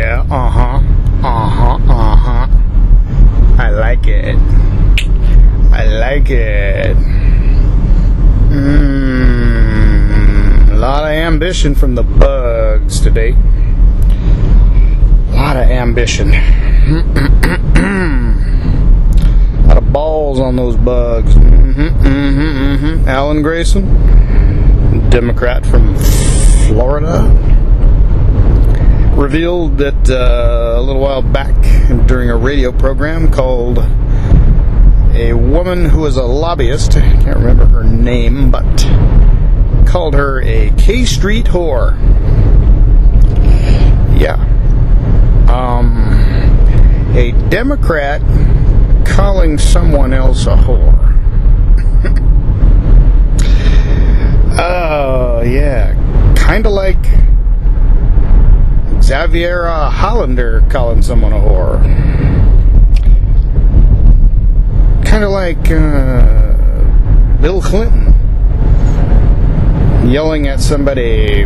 yeah, I like it. I like it. A lot of ambition from the bugs today. A lot of ambition. A lot of balls on those bugs. Alan Grayson, Democrat from Florida, revealed that a little while back during a radio program called a woman who was a lobbyist, I can't remember her name, but called her a K Street whore. Yeah. A Democrat calling someone else a whore. Oh, yeah. Kind of like Xavier Hollander calling someone a whore. Kind of like Bill Clinton yelling at somebody,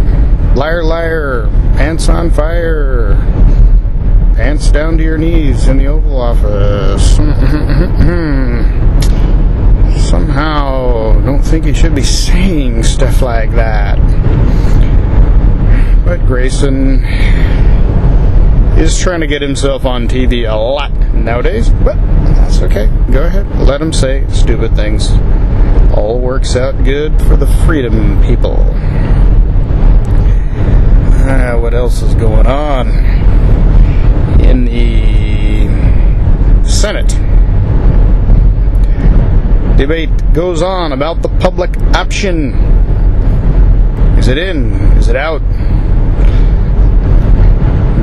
liar, liar, pants on fire, pants down to your knees in the Oval Office. Somehow don't think you should be saying stuff like that. But Grayson is trying to get himself on TV a lot nowadays, but that's okay. Go ahead, let him say stupid things. All works out good for the freedom people. What else is going on in the Senate? Debate goes on about the public option. Is it in? Is it out?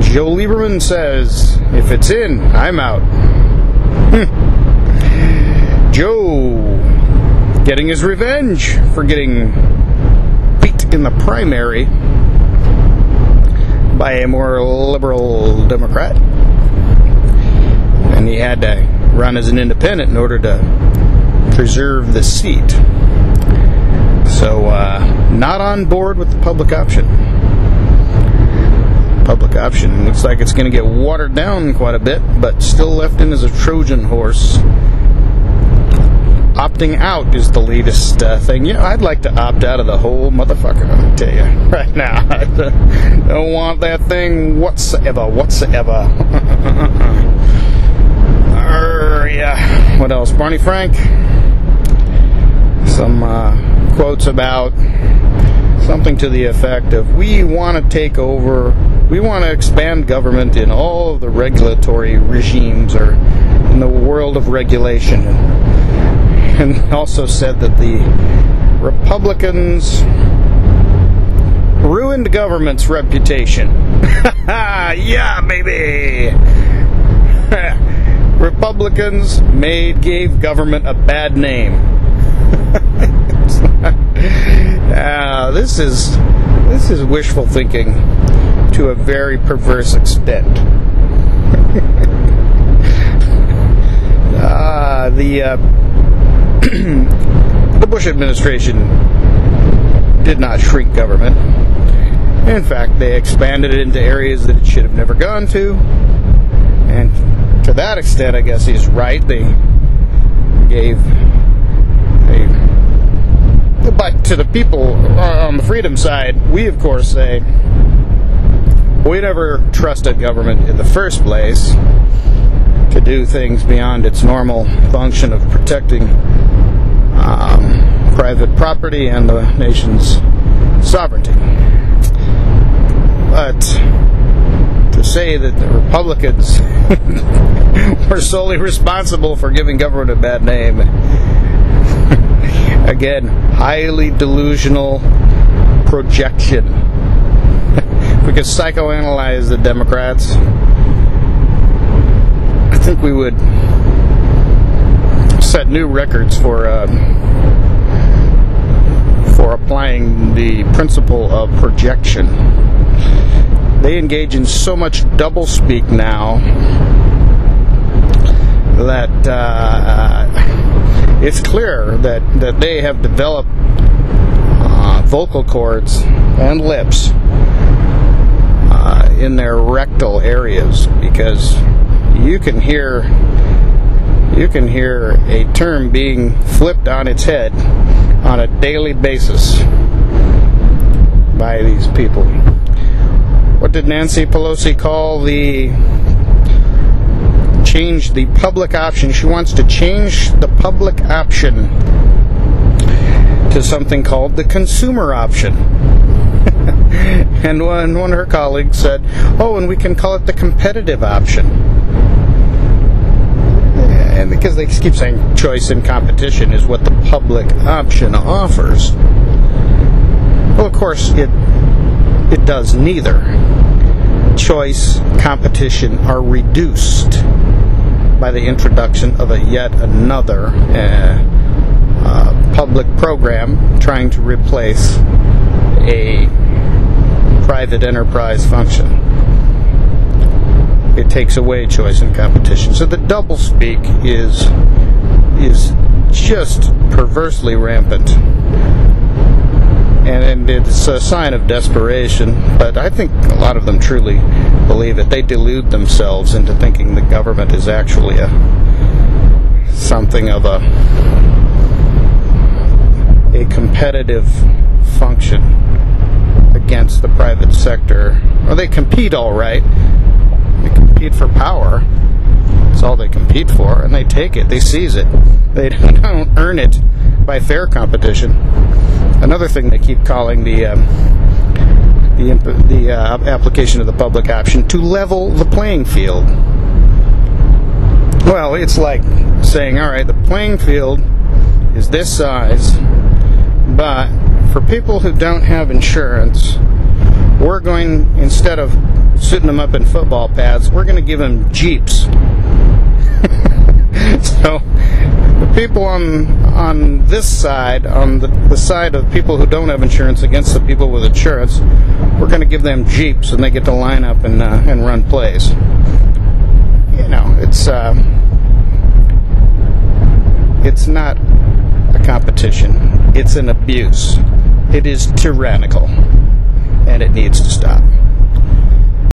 Joe Lieberman says, if it's in, I'm out. Joe getting his revenge for getting beat in the primary by a more liberal Democrat. And he had to run as an independent in order to preserve the seat. So, not on board with the public option. Public option looks like it's going to get watered down quite a bit, but still left in as a Trojan horse. Opting out is the latest thing. You know, I'd like to opt out of the whole motherfucker, I'll tell you right now. I don't want that thing whatsoever. Yeah. What else? Barney Frank. Some quotes about something to the effect of, we want to take over, we want to expand government in all of the regulatory regimes, or in the world of regulation. And also said that the Republicans ruined government's reputation. Yeah, baby! Republicans gave government a bad name. This is wishful thinking to a very perverse extent. The Bush administration did not shrink government. In fact, they expanded it into areas that it should have never gone to. And to that extent, I guess he's right. They gave but to the people on the freedom side, we of course say we never trusted government in the first place to do things beyond its normal function of protecting private property and the nation's sovereignty. But to say that the Republicans were solely responsible for giving government a bad name, again, highly delusional projection. We could psychoanalyze the Democrats. I think we would set new records for applying the principle of projection. They engage in so much doublespeak now that it's clear that they have developed vocal cords and lips in their rectal areas, because you can hear a term being flipped on its head on a daily basis by these people. What did Nancy Pelosi call change the public option? She wants to change the public option to something called the consumer option. And one of her colleagues said, oh, and we can call it the competitive option. And because they keep saying choice and competition is what the public option offers. Well, of course, it does neither. Choice, competition are reduced by the introduction of yet another public program trying to replace a private enterprise function. It takes away choice and competition. So the doublespeak is just perversely rampant. And it's a sign of desperation, but I think a lot of them truly believe it. They delude themselves into thinking the government is actually something of a competitive function against the private sector. Well, they compete all right. They compete for power. That's all they compete for, and they take it. They seize it. They don't earn it by fair competition. Another thing they keep calling the application of the public option, to level the playing field. Well, it's like saying, all right, the playing field is this size, but for people who don't have insurance, we're going, instead of suiting them up in football pads, we're going to give them Jeeps. So the people on this side, on the side of people who don't have insurance against the people with insurance, we're going to give them Jeeps, and they get to line up and run plays. You know, it's not a competition. It's an abuse. It is tyrannical, and it needs to stop.